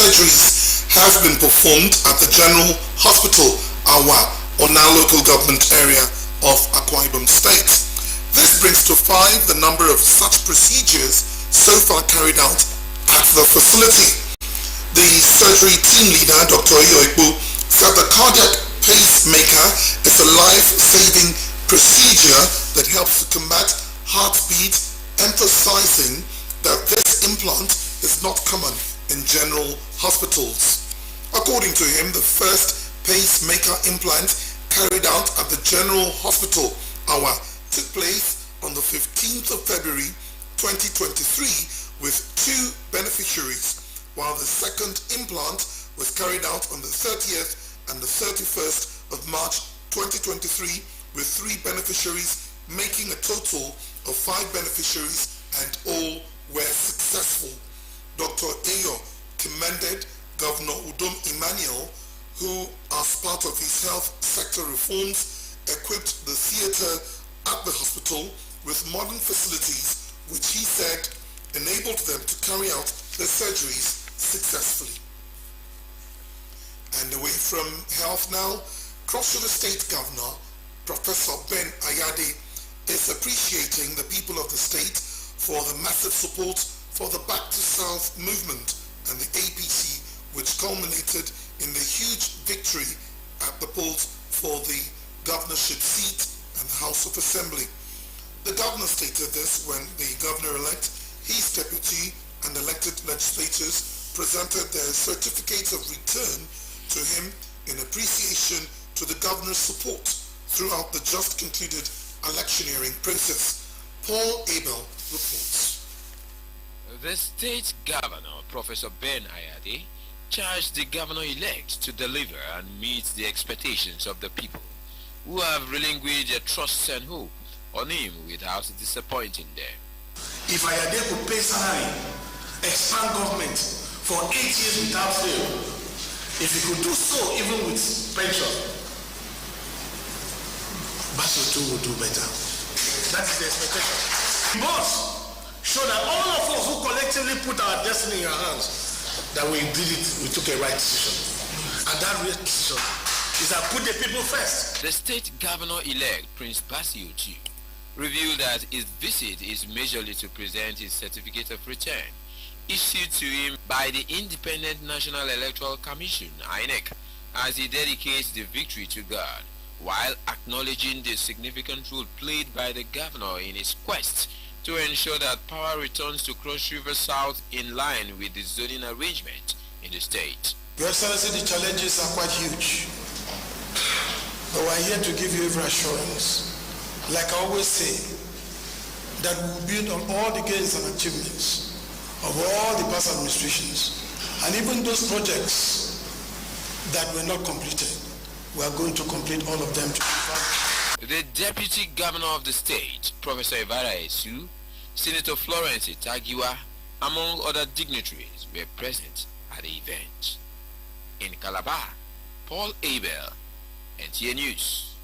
surgeries have been performed at the General Hospital, Awa, Ona local government area of Akwa Ibom State. This brings to 5 the number of such procedures so far carried out at the facility. The surgery team leader, Dr. Iyoikbu, said the cardiac pacemaker is a life-saving procedure that helps to combat heartbeat, emphasizing that this implant is not common in general hospitals. According to him, the first pacemaker implant carried out at the General Hospital, Awa, took place on the 15th of February 2023 with 2 beneficiaries, while the second implant was carried out on the 30th and the 31st of March 2023 with 3 beneficiaries, making a total of 5 beneficiaries, and all were successful. Dr. Ayo commended Governor Udom Emmanuel, who, as part of his health sector reforms, equipped the theatre at the hospital with modern facilities, which he said enabled them to carry out their surgeries successfully. And away from health now, Cross River State Governor Professor Ben Ayade is appreciating the people of the state for the massive support for the Back to South movement and the APC, which culminated in the huge victory at the polls for the governorship seat and the House of Assembly. The governor stated this when the governor-elect, his deputy, and elected legislators presented their certificates of return to him in appreciation to the governor's support throughout the just concluded electioneering process. Paul Abel reports. The state governor, Professor Ben Ayade, charged the governor-elect to deliver and meet the expectations of the people, who have relinquished their trust and hope on him without disappointing them. If Ayade could pay salary, expand government for 8 years without fail, if he could do so even with pension, Basoto will do better. That is the expectation. We must show that all of us who collectively put our destiny in our hands, that we did it, we took a right decision. And that right decision is that put the people first. The state governor-elect, Prince Bassey Oji, revealed that his visit is majorly to present his certificate of return, issued to him by the Independent National Electoral Commission, INEC, as he dedicates the victory to God, while acknowledging the significant role played by the governor in his quest to ensure that power returns to Cross River South in line with the zoning arrangement in the state. Your Excellency, the challenges are quite huge, but we're here to give you every assurance, like I always say, that we will build on all the gains and achievements of all the past administrations, and even those projects that were not completed. We are going to complete all of them. The Deputy Governor of the state, Professor Ivara Esu, Senator Florence Itagiwa, among other dignitaries, were present at the event. In Calabar, Paul Abel, NTA News.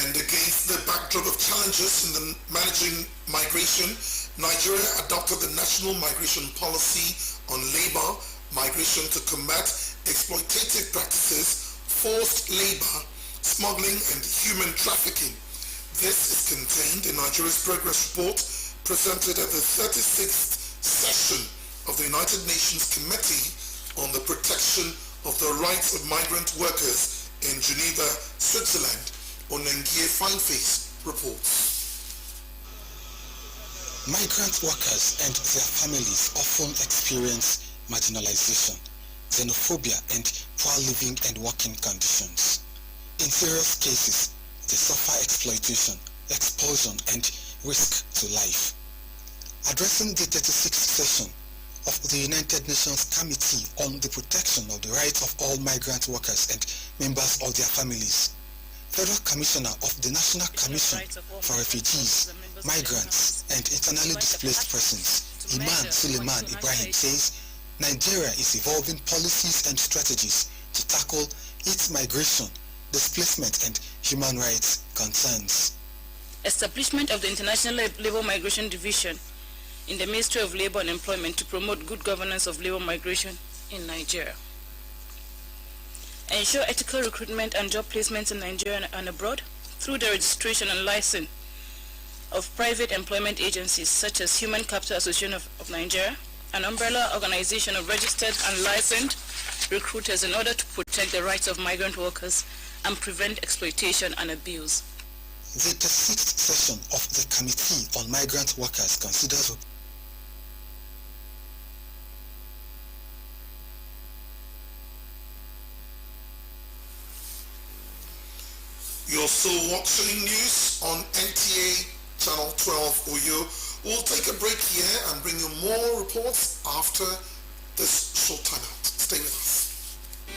And against the backdrop of challenges in the managing migration, Nigeria adopted the National Migration Policy on labor migration to combat exploitative practices, forced labor, smuggling, and human trafficking. This is contained in Nigeria's progress report presented at the 36th session of the United Nations Committee on the Protection of the Rights of Migrant Workers in Geneva, Switzerland. Onengie Fineface reports. Migrant workers and their families often experience marginalization, xenophobia, and poor living and working conditions. In serious cases, they suffer exploitation, expulsion, and risk to life. Addressing the 36th session of the United Nations Committee on the Protection of the Rights of All Migrant Workers and Members of their Families, Federal Commissioner of the National Commission for Refugees, Migrants, and Internally Displaced Persons, Iman Suleiman Ibrahim, says Nigeria is evolving policies and strategies to tackle its migration, displacement, and human rights concerns. Establishment of the International Labour Migration Division in the Ministry of Labour and Employment to promote good governance of labour migration in Nigeria. Ensure ethical recruitment and job placement in Nigeria and abroad through the registration and license of private employment agencies such as Human Capital Association of Nigeria, an umbrella organization of registered and licensed recruiters in order to protect the rights of migrant workers and prevent exploitation and abuse. The 36th session of the Committee on Migrant Workers considers You're still watching news on NTA Channel 12 Uyo. We'll take a break here and bring you more reports after this short time out. Stay with us.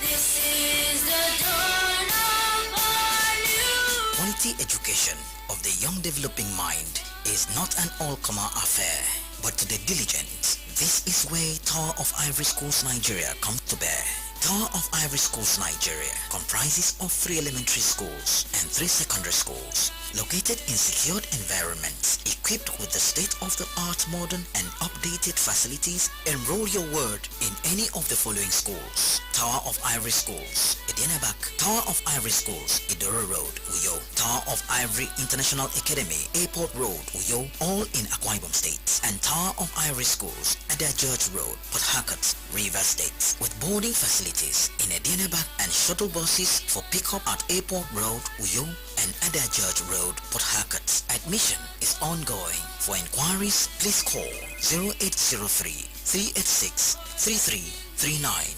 This is the dawn of our new. Quality education of the young developing mind is not an all-comer affair, but to the diligent, this is where Tower of Ivory Schools Nigeria comes to bear. Tower of Ivory Schools Nigeria comprises of 3 elementary schools and 3 secondary schools located in secured environments equipped with the state-of-the-art modern and updated facilities. Enroll your word in any of the following schools: Tower of Ivory Schools, Edienabak; Tower of Ivory Schools, Idoro Road, Uyo; Tower of Ivory International Academy, Airport Road, Uyo, all in Akwa Ibom State; and Tower of Ivory Schools, Ada George Road, Port Harcourt, Rivers State, with boarding facilities in Edienabak and shuttle buses for pickup at Airport Road, Uyo, and Ada George Road, Port Harcourt. Admission is ongoing. For inquiries, please call 0803-386-3339,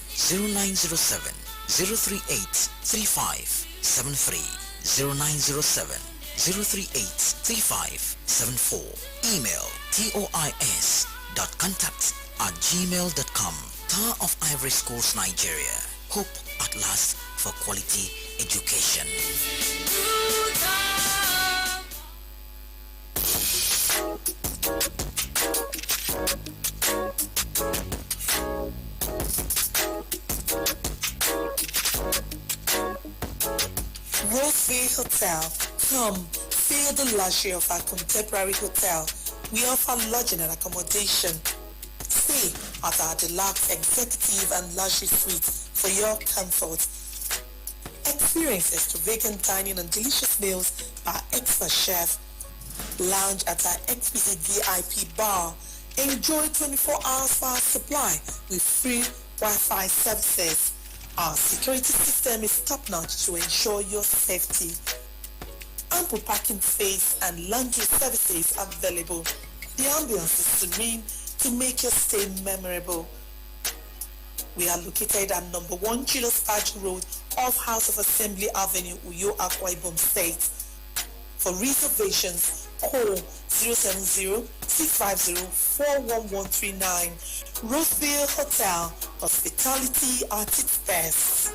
0907 038-3573, 0907 038-3574. Email tois.contact@gmail.com. Tower of Ivory Schools Nigeria. Hope at last for quality education. Roseville Hotel. Come, feel the luxury of our contemporary hotel. We offer lodging and accommodation. Stay at our deluxe executive and luxury suites for your comfort. Experience extravagant dining and delicious meals by expert chef. Lounge at our exquisite VIP bar. Enjoy 24 hours power supply with free Wi-Fi services. Our security system is top-notch to ensure your safety. Ample parking space and laundry services available. The ambience is serene to make your stay memorable. We are located at number 1 Julius Page Road off House of Assembly Avenue, Uyo, Akwa Ibom State. For reservations, call 070-650-41139. Roseville Hotel, hospitality at its best.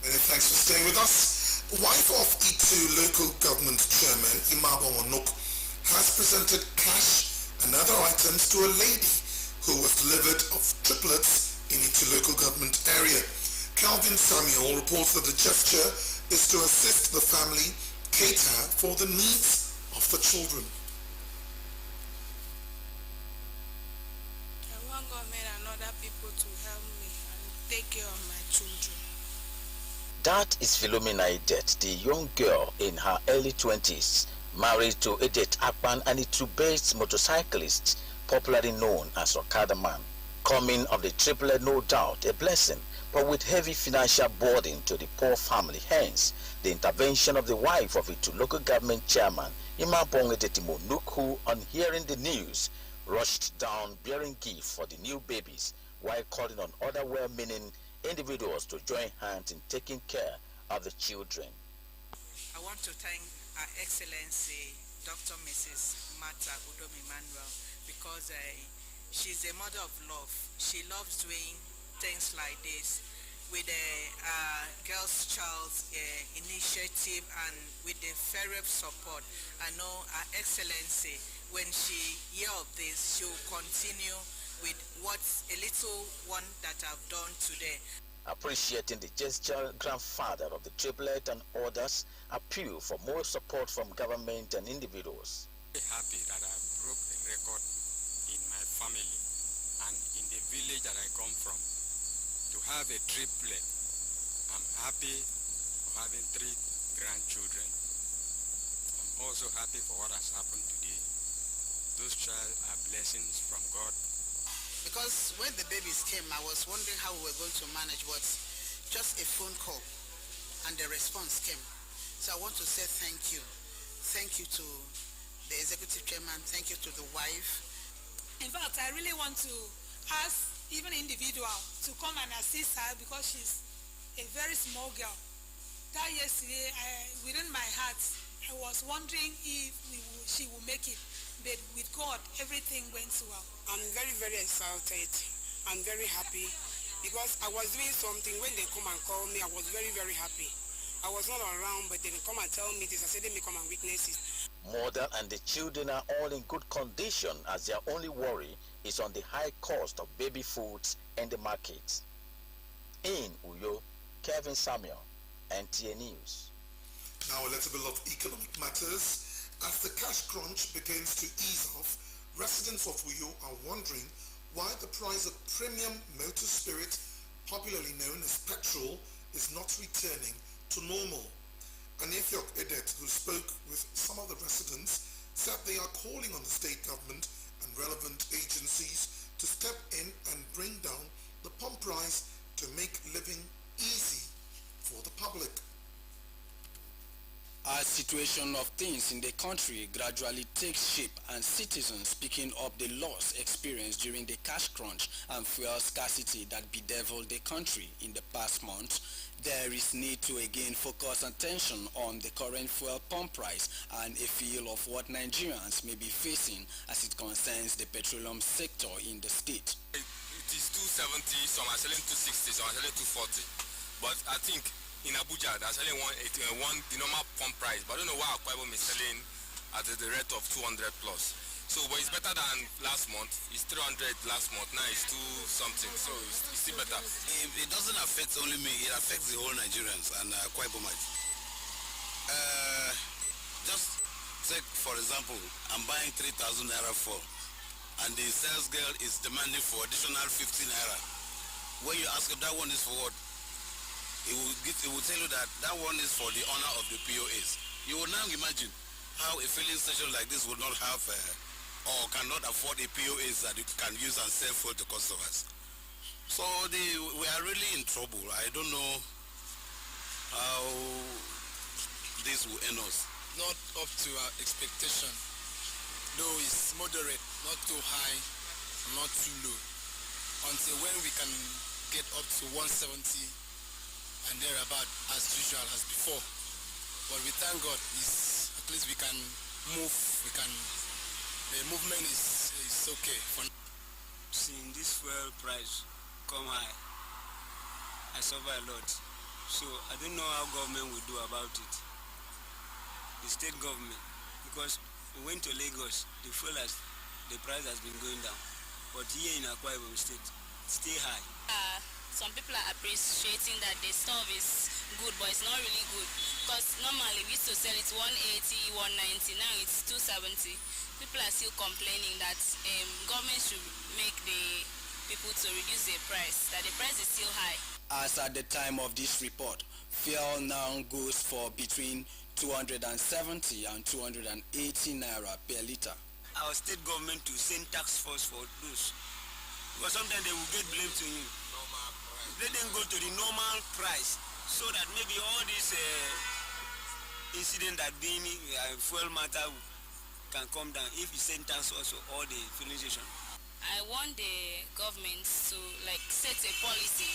Many thanks for staying with us. Wife of Itu local government chairman Imabo Onuk has presented cash and other items to a lady who was delivered of triplets in Itu local government area. Calvin Samuel reports that the gesture is to assist the family cater for the needs of the children. I want government and other people to help me and take care of my children. That is Philomena Idet, the young girl in her early 20s, married to Idet Akpan, an Itu-based motorcyclist, popularly known as Okada Man. Coming of the triplet, no doubt, a blessing, but with heavy financial burden to the poor family. Hence, the intervention of the wife of Itu local government chairman, Imabong Edetimo Onuk, who, on hearing the news, rushed down bearing gifts for the new babies, while calling on other well-meaning individuals to join hands in taking care of the children. I want to thank Her Excellency Dr. Mrs. Martha Udom Emmanuel because she's a mother of love. She loves doing things like this with the Girls' Child initiative and with the FEREP support. I know Her Excellency, when she hears of this, she will continue with what's a little one that I've done today. Appreciating the gesture, grandfather of the triplet and others appeal for more support from government and individuals. I'm happy that I broke a record in my family and in the village. village that I come from, to have a triplet. I'm happy for having 3 grandchildren. I'm also happy for what has happened today. Those child are blessings from God. Because when the babies came, I was wondering how we were going to manage, but just a phone call and the response came. So I want to say thank you. Thank you to the executive chairman. Thank you to the wife. In fact, I really want to ask even individual to come and assist her because she's a very small girl. That yesterday, within my heart, I was wondering if she will make it. But with God, everything went well. I'm very, very excited. I'm very happy because I was doing something. When they come and call me, I was very, very happy. I was not around, but they come and tell me this. I said, let me come and witness it. Mother and the children are all in good condition, as their only worry is on the high cost of baby foods in the market. In Uyo, Kevin Samuel, NTA News. Now a little bit of economic matters. As the cash crunch begins to ease off, residents of Uyo are wondering why the price of premium motor spirit, popularly known as petrol, is not returning to normal. Anifiok Edet, who spoke with some of the residents, said they are calling on the state government and relevant agencies to step in and bring down the pump price to make living easy for the public. As situation of things in the country gradually takes shape and citizens picking up the loss experienced during the cash crunch and fuel scarcity that bedeviled the country in the past month, there is need to again focus attention on the current fuel pump price and a feel of what Nigerians may be facing as it concerns the petroleum sector in the state. It is 270, some are selling 260, some are selling 240. But I think in Abuja, they're selling the normal pump price, but I don't know why Akwa Ibom is selling at the rate of 200 plus. So, but it's better than last month. It's 300 last month, now it's 2 something, so it's still better. It doesn't affect only me, it affects the whole Nigerians and Akwa Ibomite. Just take, for example, I'm buying 3,000 naira for, and the sales girl is demanding for additional 15 naira. When you ask if that one is for what, it will tell you that that one is for the owner of the POS. You will now imagine how a filling station like this would not have or cannot afford a POS that it can use and sell for the customers. So we are really in trouble. I don't know how this will end us. Not up to our expectation, though it's moderate, not too high, not too low. Until when we can get up to 170 and thereabout as usual as before. But we thank God, at least we can move, the movement is okay. Seeing this fuel price come high, I suffer a lot. So I don't know how government will do about it. The state government, because we went to Lagos, the price has been going down. But here in Akwa Ibom State, stay high. Some people are appreciating that the stuff is good, but it's not really good. Because normally we used to sell it 180, 190, now it's 270. People are still complaining that government should make the people to reduce the price, that the price is still high. As at the time of this report, fuel now goes for between 270 and 280 naira per liter. Our state government to send tax force for those. Because sometimes they will get blamed to you. Let them go to the normal price so that maybe all this incident that being fuel matter can come down if you send tax also all the filling station. I want the government to set a policy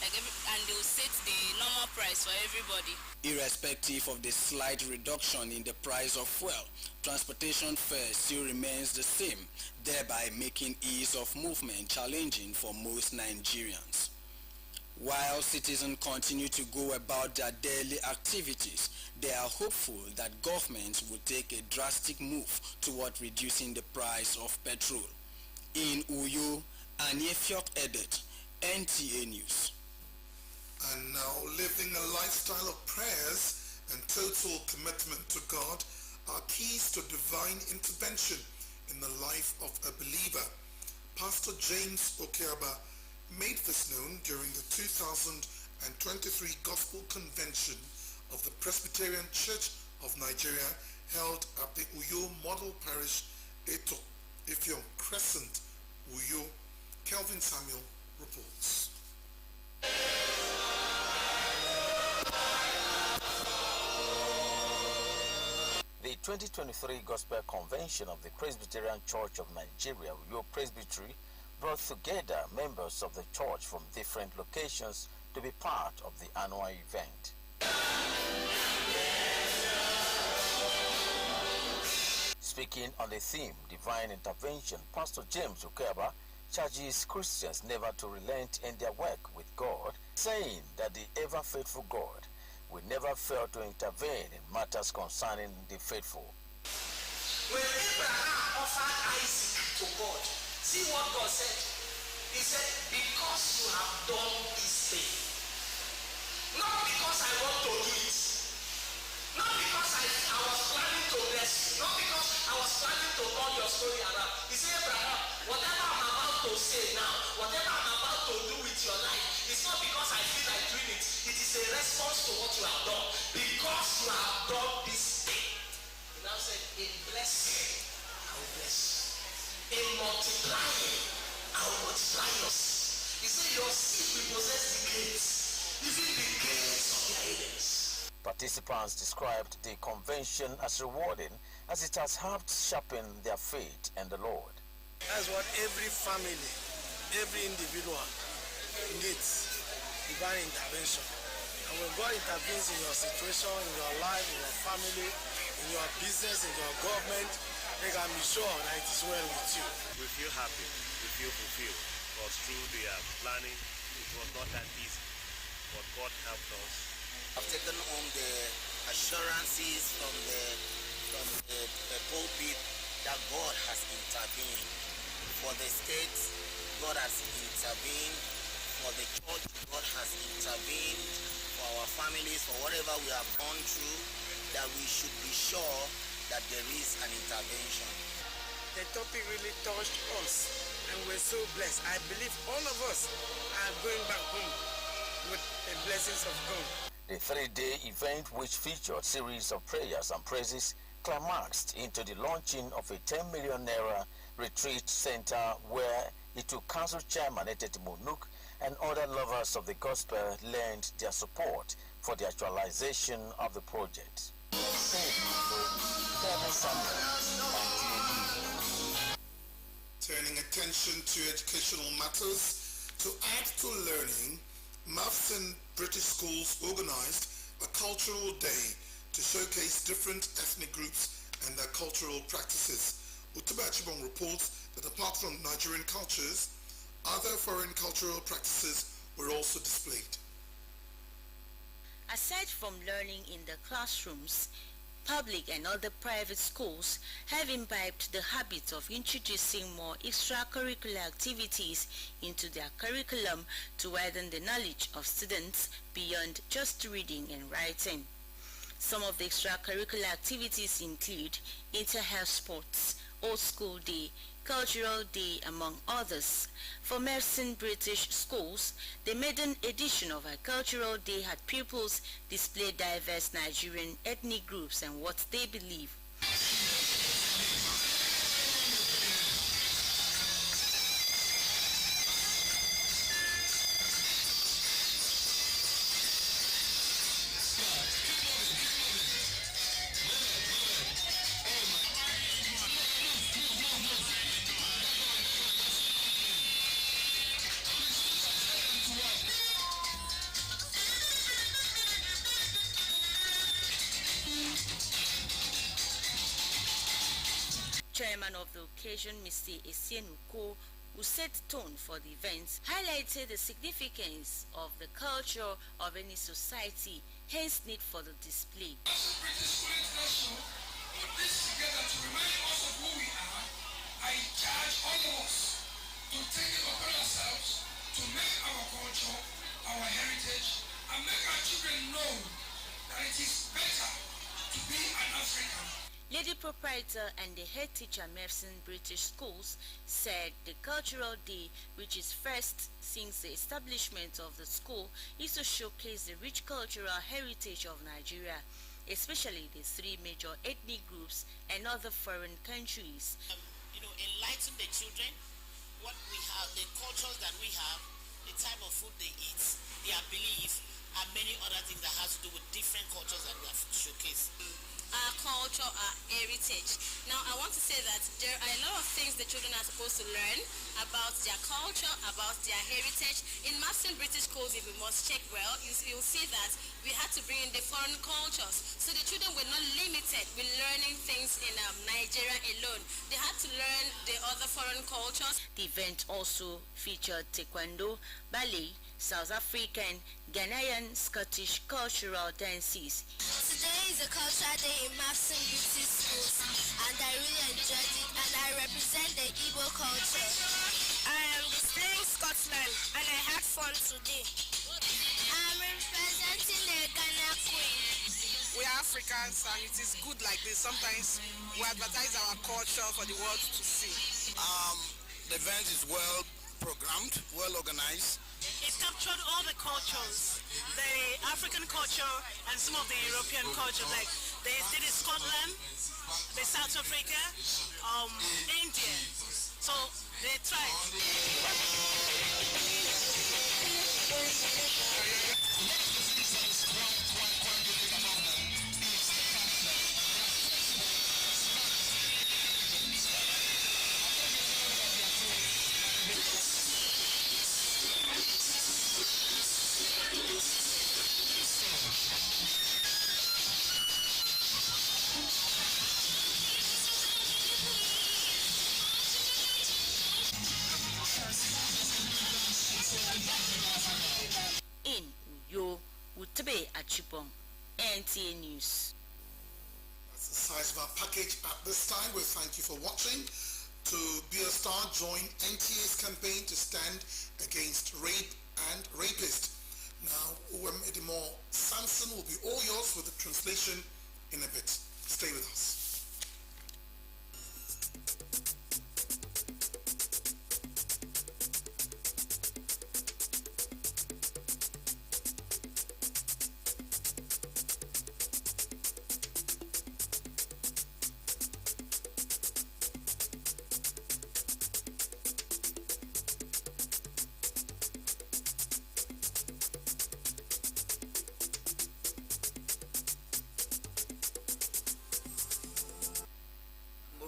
and they will set the normal price for everybody. Irrespective of the slight reduction in the price of fuel, transportation fare still remains the same, thereby making ease of movement challenging for most Nigerians. While citizens continue to go about their daily activities, they are hopeful that governments will take a drastic move toward reducing the price of petrol. In Uyo, Anifiok Edet, NTA News. And now, living a lifestyle of prayers and total commitment to God are keys to divine intervention in the life of a believer. Pastor James Okeaba made this known during the 2023 Gospel Convention of the Presbyterian Church of Nigeria held at the Uyo Model Parish, Eto, Ifeon Crescent, Uyo. Kelvin Samuel reports. The 2023 Gospel Convention of the Presbyterian Church of Nigeria, Uyo Presbytery, brought together members of the church from different locations to be part of the annual event. Speaking on the theme, Divine Intervention, Pastor James Ukeba charges Christians never to relent in their work with God, saying that the ever-faithful God will never fail to intervene in matters concerning the faithful. When Abraham offered Isaac to God, see what God said? He said, because you have done this thing, not because I want to do it, not because I was planning to bless you, not because I was planning to turn your story around. He said, Abraham, whatever I'm about to say now, whatever I'm about to do with your life, it's not because I feel like doing it. It is a response to what you have done. Because you have done this thing. He now said, in blessing, I will bless you. In multiplying, I will multiply yours. He said, your seed will possess the gates, even the gates of their enemies. Participants described the convention as rewarding as it has helped sharpen their faith in the Lord. That's what every family, every individual needs, divine intervention. And when God intervenes in your situation, in your life, in your family, in your business, in your government, they can be sure that it is well with you. We feel happy, we feel fulfilled, because through their planning, it was not that easy, but God helped us. I've taken home the assurances from the pulpit that God has intervened. For the state, God has intervened. For the church, God has intervened. For our families, for whatever we have gone through, that we should be sure that there is an intervention. The topic really touched us, and we're so blessed. I believe all of us are going back home with the blessings of God. The three-day event, which featured series of prayers and praises, climaxed into the launching of a 10 million naira retreat center where Itu Council Chairman Eteti Munuk and other lovers of the gospel lent their support for the actualization of the project. Turning attention to educational matters, to add to learning, Mavsin British Schools organized a cultural day to showcase different ethnic groups and their cultural practices. Utuba Chibong reports that apart from Nigerian cultures, other foreign cultural practices were also displayed. Aside from learning in the classrooms, public and other private schools have imbibed the habit of introducing more extracurricular activities into their curriculum to widen the knowledge of students beyond just reading and writing. Some of the extracurricular activities include inter-house sports, old school day, cultural day, among others. For Mavsin British Schools, the maiden edition of a cultural day had pupils display diverse Nigerian ethnic groups and what they believe. Chairman of the occasion, Mr. Esienuko, who set tone for the event, highlighted the significance of the culture of any society, hence need for the display. British School International put this together to remind us of who we are. I charge all of us to take it upon ourselves to make our culture, our heritage, and make our children know that it is better to be an African. Lady proprietor and the head teacher Merson British Schools said the Cultural Day, which is first since the establishment of the school, is to showcase the rich cultural heritage of Nigeria, especially the three major ethnic groups and other foreign countries. Enlighten the children, what we have, the cultures that we have, the type of food they eat, their belief, and many other things that has to do with different cultures that we have showcased. Our culture, our heritage. Now, I want to say that there are a lot of things the children are supposed to learn about their culture, about their heritage. In Mapson British Schools, if we must check well, you'll see that we had to bring in the foreign cultures. So the children were not limited with learning things in Nigeria alone. They had to learn the other foreign cultures. The event also featured taekwondo, ballet, South African, Ghanaian, Scottish cultural dances. Today is a cultural day in Mapson British Schools, and I really enjoyed it, and I represent the Igbo culture. I am displaying Scotland, and I had fun today. I'm representing the Ghana Queen. We are Africans, and it is good like this. Sometimes we advertise our culture for the world to see. The event is well programmed, well organized. It captured all the cultures, the African culture and some of the European culture, like they did in Scotland, the South Africa, India. So they tried. In Uyo, Utebe Achipong, NTA News. That's the size of our package at this time. We thank you for watching. To be a star, join NTA's campaign to stand against rape and rapists. Now, Edimo Samson will be all yours with the translation in a bit. Stay with us.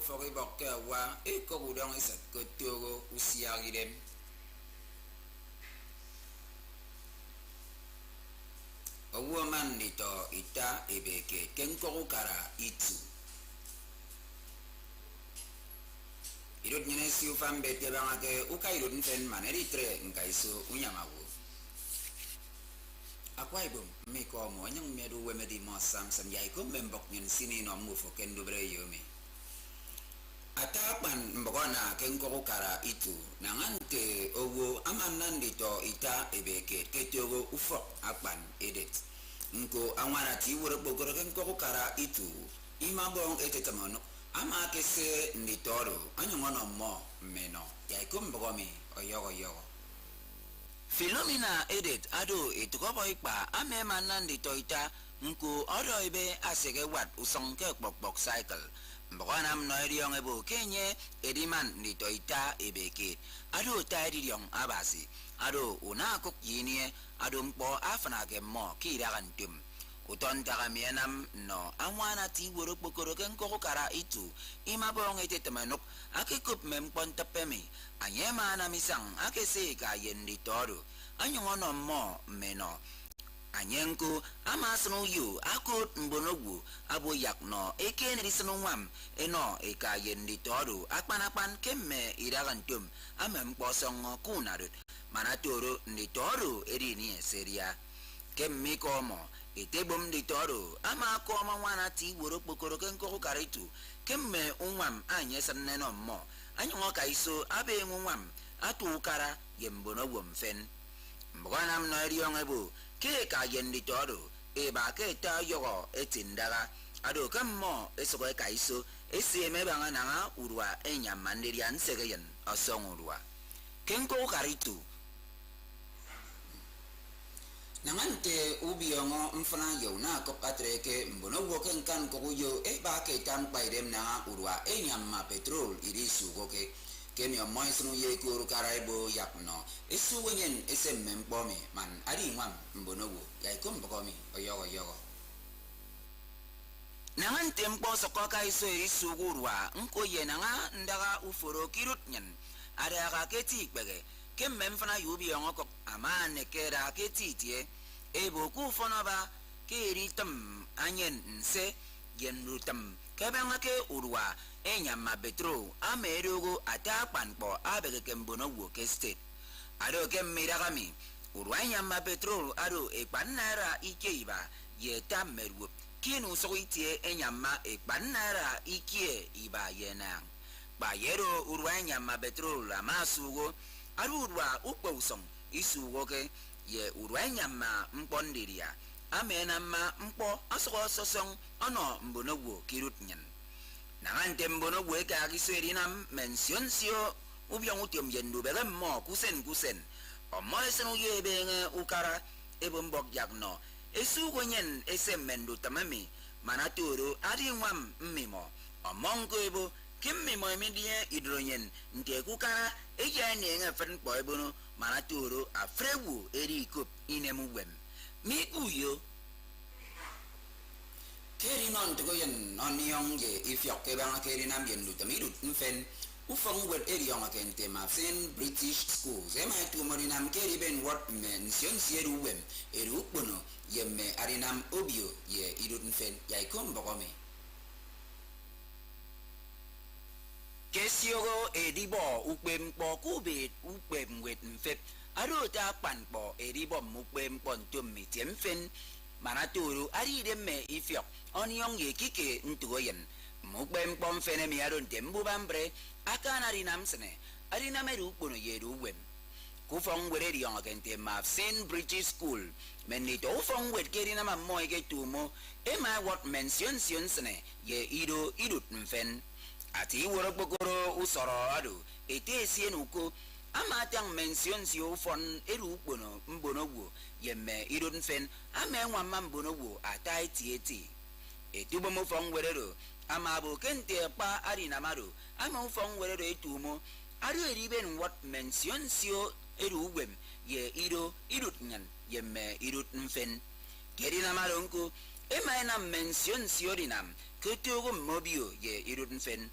Fori bokke wa e ko gudong isa ko toro usiagi dem owo man dito ita ebeke kenko kara itu irot nyene si ufam bete bangake ukai run fen maneri tre nkaiso unyamawo Akwa Ibom me ko mo nyang medu wemedi mo sam yai ko membok nyen sini no mu fo kendo bre yomi Atapan mbogona kenko kara itu nangante owo amanan dito ita ebeke ketiogo ufok akpan edet nko anwana ti woro bogoro kenko kara itu imabong etetamano ama kese nditoro anyongono mo meno yaiko mbogomi oyogo Philomena edet ado itukobo ikpa amemanan dito ita nko odo ibe asege wat usonke pokpok cycle Mbokana mnoiriong ebo kenye ediman nito ita ebeke ado tairiong abasi ado unakok yinie ado mpo afanake mo kiragantum uton takamienam no amwana ti woro pokoro kenkoko kara itu imabong etetemanok akikup mempon tepemi anyema na misang akese ka yenditoro anyongono mo meno Anyenko amasno yu akut mbonogwu aboyak no eke nerisno nwam eno eka yenditoru akpanapan kemme iragantum amemposongo kunarut manatoro nditoru erini seria kemmi komo itebom nditoru ama koma wana ti woro pokoro kenko karitu kemme unwam anyesaneno mo anyongo kaiso abe nwam atukara yembonogwu mfen mbwana mnoriong ebo ke ka yendi toro e ba ke ta yogo etindaga ado kammo esokoe kaiso eme banga nanga urwa enyama ndirian segeyen osong urwa kenko karitu nangante ubiongo mfana yo na kopatreke mbono woken kan kokuyo ba ke tam pairem na urwa enyama petrol irisu goke kenyo moisnu ye kuru karaibo yakno esu wenyen esemmem pome man ari ngam mbono wo yai kombokomi oyogo nangante mpo sokoka iso irisu urwa nkoye nanga ndaga uforo kirutnyen ada ka keti pege kemme mfana yubi yongoko amane kera ketitie ebo ku fonoba keri tam anyen nse yenrutam kabanga ke urwa enyama betro amerogo atakpanpo abege kembono wo ke state ado kemme ragami urwa enyama betro ado ekpanara ikeiba yeta merwo kinu soitie enyama ekpanara ikie iba yenang ba yero urwa enyama betro amasugo arurwa ukpawusong isugo ke ye urwa nyama mpondiria amena ma mpo asoko sosong ono mbonogwo kirutnyen nangante mbonogwo eka kiseri na mention sio ubyong utiom yendu bele mo kusen omoesen uyebenge ukara ebombok yakno esugo nyen esemmendu tamami manaturu aringwam mmimo omongo ebo kimmi mo emidie idronyen nte kukara eja nenga fen boybono manaturo afrewu erikop inemuwem mi uyo keri non to goyen onion ye ifyok ke banga keri nam yendu tamirut nfen ufong wel erion akente ma sen British schools ema tu morinam keri ben what men sion sieru wem eru bono yemme arinam obio ye idut nfen yai kom bokome kesiogo edibo ukpem kpo kubit ukpem wet mfep arota panpo edibo mukpem pontum mitemfen manaturu aridemme ifyok onion ye kike ntugoyen mukpem pomfene mi aron tembu bambre akana rinamsne arinameru kono yeru wem kufong were yong kente maf sen British school menito ufong wet kerina mamoy ke tumo ema what mention sionsne ye ido idut mfen ati woro bokoro usoro adu ete sien uko amatang mention si ufon eru ukbono mbonogwo yemme idun fen amenwa mambonogwo atai tieti etubo mo fon werero amabo kente pa ari namaro ama ufon werero etumo ari eriben what mention sio eru ugwem ye ido idut nyan yemme idut mfen kerina maronko emaina mention sio dinam ketugo mobio ye idut mfen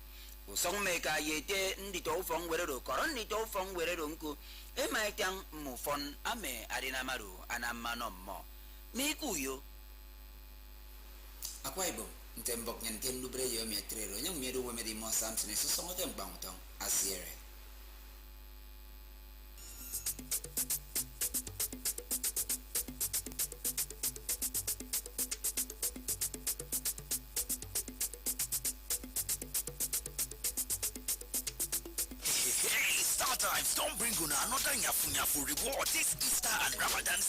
usong meka yete ndi to fong werero koron ni to fong werero nku emaitang mufon ame arina maru anamano mo mikuyo akwaibo ntembok nyen tem lubre yo metrero nyang meru we medi mo samsne so songo tem bangtong asiere Times don't bring una another nyafu reward this Easter and Ramadan